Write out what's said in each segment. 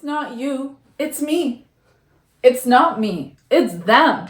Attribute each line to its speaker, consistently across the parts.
Speaker 1: It's not you, it's me. It's not me, it's them.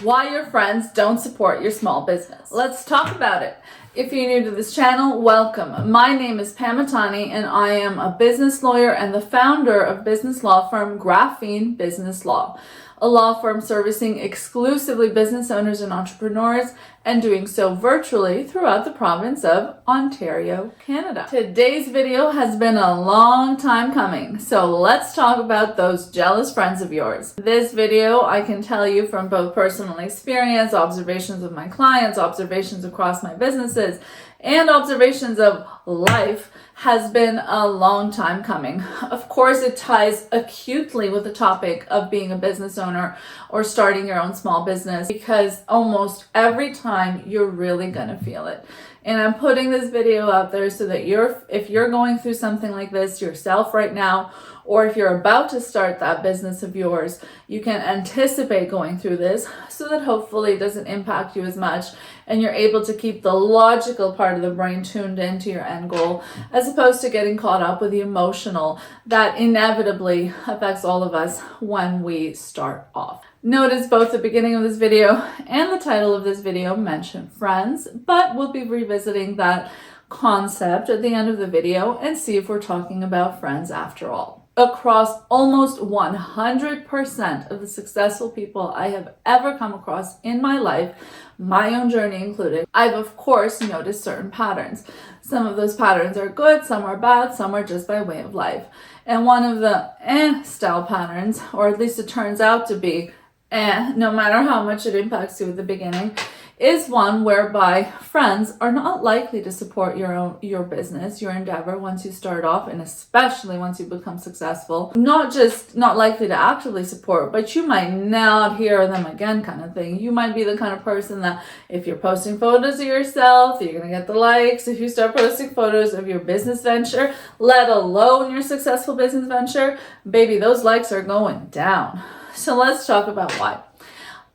Speaker 1: Why your friends don't support your small business. Let's talk about it. If you're new to this channel, welcome. My name is Pamela Metani and I am a business lawyer and the founder of business law firm Graphene Business Law, a law firm servicing exclusively business owners and entrepreneurs and doing so virtually throughout the province of Ontario, Canada. Today's video has been a long time coming, so let's talk about those jealous friends of yours. This video, I can tell you from both personal experience, observations of my clients, observations across my businesses, and observations of life, has been a long time coming. Of course, it ties acutely with the topic of being a business owner or starting your own small business, because almost every time you're really gonna feel it. And I'm putting this video out there so that if you're going through something like this yourself right now, or if you're about to start that business of yours, you can anticipate going through this so that hopefully it doesn't impact you as much and you're able to keep the logical part of the brain tuned into your end goal, as opposed to getting caught up with the emotional that inevitably affects all of us when we start off. Notice both the beginning of this video and the title of this video mention friends, but we'll be revisiting that concept at the end of the video and see if we're talking about friends after all. Across almost 100% of the successful people I have ever come across in my life, my own journey included, I've of course noticed certain patterns. Some of those patterns are good, some are bad, some are just by way of life. And one of the style patterns, or at least it turns out to be no matter how much it impacts you at the beginning, is one whereby friends are not likely to support your business, your endeavor once you start off, and especially once you become successful. Not just not likely to actively support, but you might not hear them again kind of thing. You might be the kind of person that if you're posting photos of yourself, you're going to get the likes. If you start posting photos of your business venture, let alone your successful business venture, baby, those likes are going down. So let's talk about why.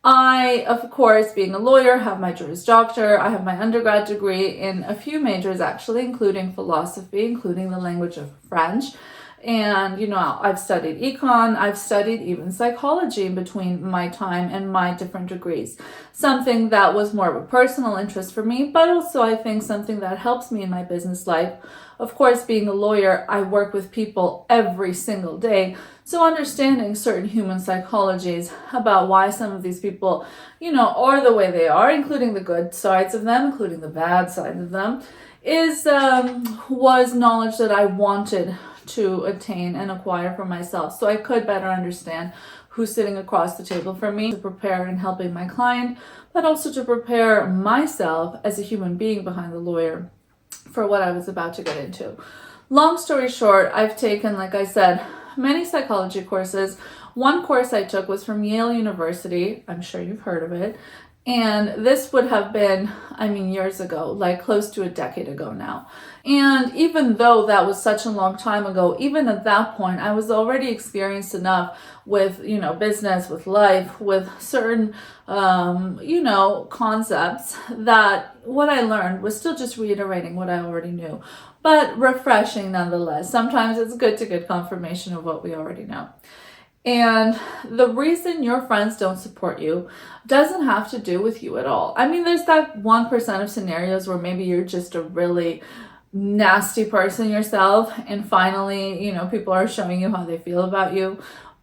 Speaker 1: I, of course, being a lawyer, have my Juris Doctor. I have my undergrad degree in a few majors, actually, including philosophy, including the language of French. And, I've studied econ. I've studied even psychology in between my time and my different degrees. Something that was more of a personal interest for me, but also I think something that helps me in my business life. Of course, being a lawyer, I work with people every single day. So understanding certain human psychologies about why some of these people, are the way they are, including the good sides of them, including the bad sides of them, was knowledge that I wanted to attain and acquire for myself, so I could better understand who's sitting across the table from me, to prepare in helping my client, but also to prepare myself as a human being behind the lawyer for what I was about to get into. Long story short, I've taken, like I said, many psychology courses. One course I took was from Yale University. I'm sure you've heard of it. And this would have been, years ago, like close to a decade ago now. And even though that was such a long time ago, even at that point, I was already experienced enough with, business, with life, with certain, concepts, that what I learned was still just reiterating what I already knew, but refreshing nonetheless. Sometimes it's good to get confirmation of what we already know. And the reason your friends don't support you doesn't have to do with you at all. There's that 1% of scenarios where maybe you're just a really nasty person yourself, and finally, people are showing you how they feel about you.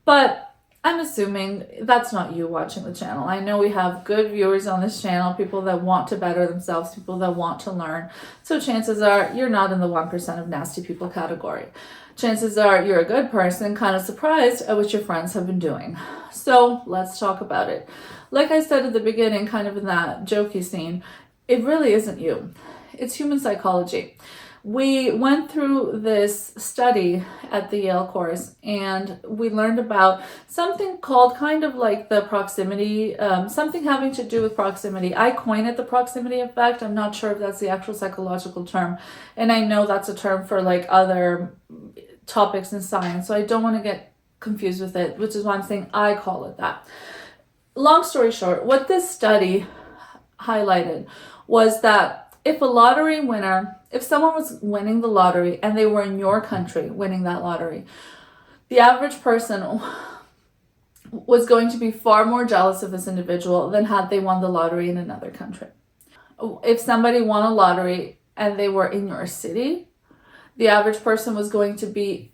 Speaker 1: But I'm assuming that's not you watching the channel. I know we have good viewers on this channel, people that want to better themselves, people that want to learn. So chances are you're not in the 1% of nasty people category. Chances are you're a good person, kind of surprised at what your friends have been doing. So let's talk about it. Like I said at the beginning, kind of in that jokey scene, it really isn't you. It's human psychology. We went through this study at the Yale course, and we learned about something called kind of like the proximity, something having to do with proximity. I coined it the proximity effect. I'm not sure if that's the actual psychological term. And I know that's a term for like other topics in science, so I don't want to get confused with it, which is why I'm saying I call it that. Long story short, what this study highlighted was that if a lottery winner, if someone was winning the lottery and they were in your country winning that lottery, The average person was going to be far more jealous of this individual than had they won the lottery in another country. If somebody won a lottery and they were in your city, the average person was going to be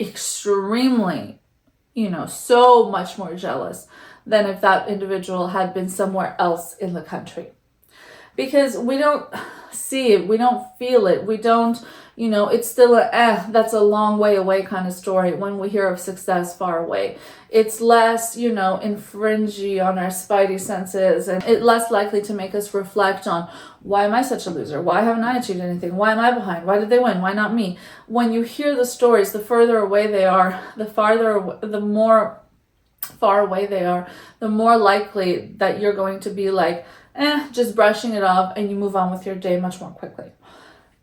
Speaker 1: extremely, so much more jealous than if that individual had been somewhere else in the country. Because we don't see it, we don't feel it, we don't, it's still that's a long way away kind of story when we hear of success far away. It's less, infringy on our spidey senses, and it's less likely to make us reflect on, why am I such a loser? Why haven't I achieved anything? Why am I behind? Why did they win? Why not me? When you hear the stories, the further away they are, the more far away they are, the more likely that you're going to be like, just brushing it off, and you move on with your day much more quickly.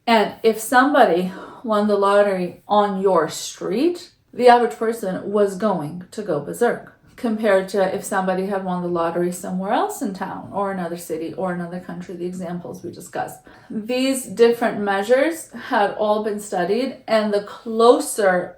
Speaker 1: And if somebody won the lottery on your street, the average person was going to go berserk, compared to if somebody had won the lottery somewhere else in town or another city or another country, the examples we discussed. These different measures had all been studied, and the closer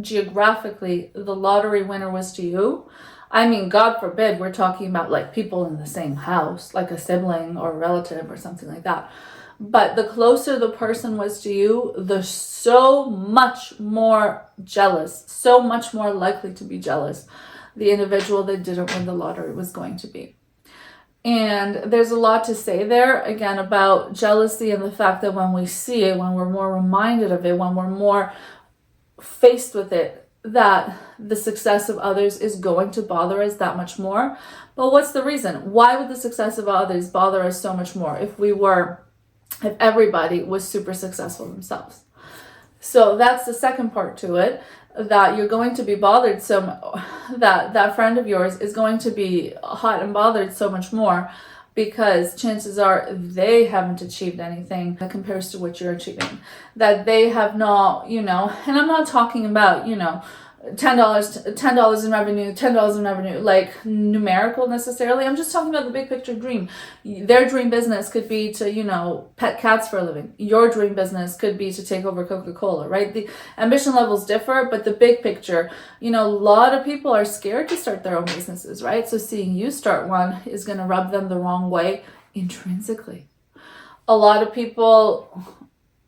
Speaker 1: geographically the lottery winner was to you, I mean, God forbid, we're talking about like people in the same house, like a sibling or a relative or something like that. But the closer the person was to you, the so much more jealous, so much more likely to be jealous the individual that didn't win the lottery was going to be. And there's a lot to say there, again, about jealousy and the fact that when we see it, when we're more reminded of it, when we're more faced with it, that the success of others is going to bother us that much more. But what's the reason? Why would the success of others bother us so much more if everybody was super successful themselves? So that's the second part to it, that you're going to be bothered that friend of yours is going to be hot and bothered so much more, because chances are they haven't achieved anything that compares to what you're achieving. That they have not, and I'm not talking about, $10 in revenue, like numerical necessarily. I'm just talking about the big picture dream. Their dream business could be to, pet cats for a living. Your dream business could be to take over Coca-Cola, right? The ambition levels differ, but the big picture, a lot of people are scared to start their own businesses, right? So seeing you start one is going to rub them the wrong way intrinsically. A lot of people,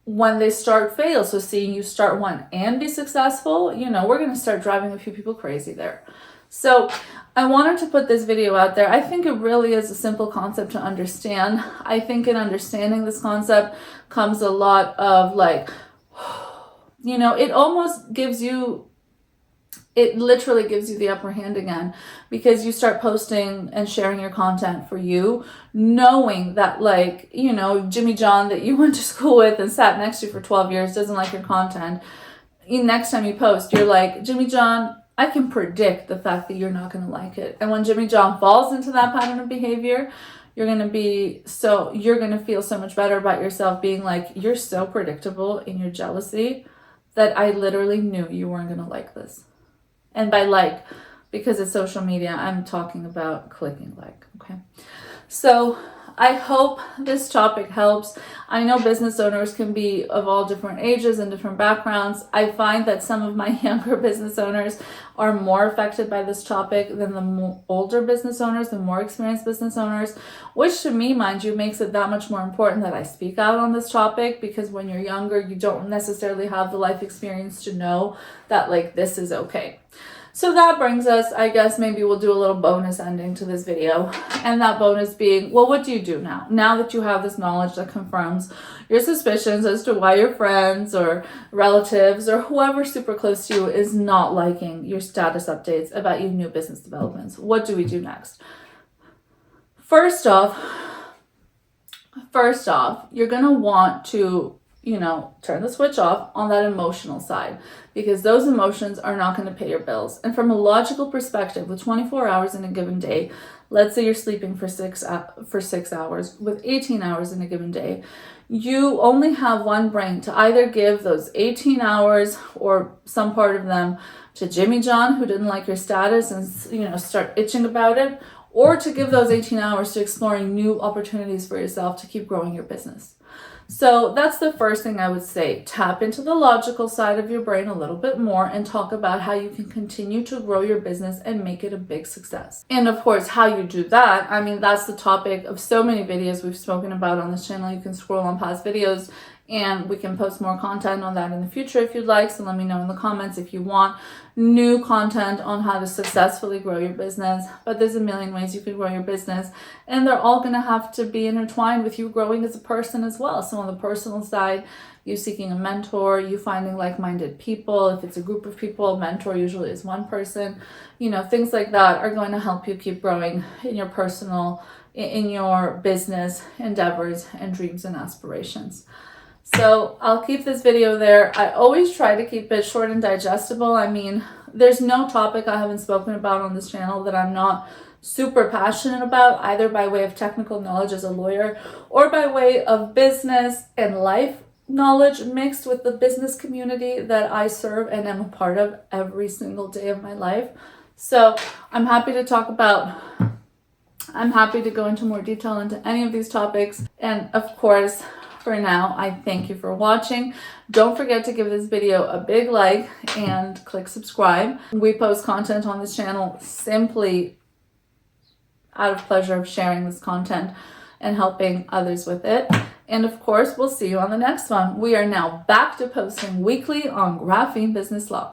Speaker 1: when they start, fail. So seeing you start one and be successful, we're going to start driving a few people crazy there. So I wanted to put this video out there. I think it really is a simple concept to understand. I think in understanding this concept comes a lot of it almost gives you, it literally gives you the upper hand again, because you start posting and sharing your content for you, knowing that Jimmy John that you went to school with and sat next to you for 12 years doesn't like your content. Next time you post, you're like, Jimmy John, I can predict the fact that you're not going to like it. And when Jimmy John falls into that pattern of behavior, you're going to feel so much better about yourself, being like, you're so predictable in your jealousy that I literally knew you weren't going to like this. And by because it's social media, I'm talking about clicking okay? So I hope this topic helps. I know business owners can be of all different ages and different backgrounds. I find that some of my younger business owners are more affected by this topic than the older business owners, the more experienced business owners, which to me, mind you, makes it that much more important that I speak out on this topic, because when you're younger, you don't necessarily have the life experience to know that this is okay. So that brings us, I guess maybe we'll do a little bonus ending to this video. And that bonus being, well, what do you do now? Now that you have this knowledge that confirms your suspicions as to why your friends or relatives or whoever super close to you is not liking your status updates about your new business developments, what do we do next? First off, you're going to want to turn the switch off on that emotional side, because those emotions are not going to pay your bills. And from a logical perspective, with 24 hours in a given day, let's say you're sleeping for 6 hours, with 18 hours in a given day, you only have one brain to either give those 18 hours or some part of them to Jimmy John, who didn't like your status and, start itching about it, or to give those 18 hours to exploring new opportunities for yourself to keep growing your business. So that's the first thing I would say. Tap into the logical side of your brain a little bit more and talk about how you can continue to grow your business and make it a big success. And of course, how you do that, I mean, that's the topic of so many videos we've spoken about on this channel. You can scroll on past videos and we can post more content on that in the future if you'd like. So let me know in the comments if you want new content on how to successfully grow your business. But there's a million ways you can grow your business, and they're all going to have to be intertwined with you growing as a person as well. So on the personal side, you seeking a mentor, you finding like-minded people. If it's a group of people, a mentor usually is one person. You know, things like that are going to help you keep growing in your personal, in your business endeavors and dreams and aspirations. So I'll keep this video there. I always try to keep it short and digestible. I mean, there's no topic I haven't spoken about on this channel that I'm not super passionate about, either by way of technical knowledge as a lawyer or by way of business and life knowledge mixed with the business community that I serve and am a part of every single day of my life. So I'm happy to go into more detail into any of these topics. And of course, for now, I thank you for watching. Don't forget to give this video a big like and click subscribe. We post content on this channel simply out of pleasure of sharing this content and helping others with it. And of course, we'll see you on the next one. We are now back to posting weekly on Graphene Business Law.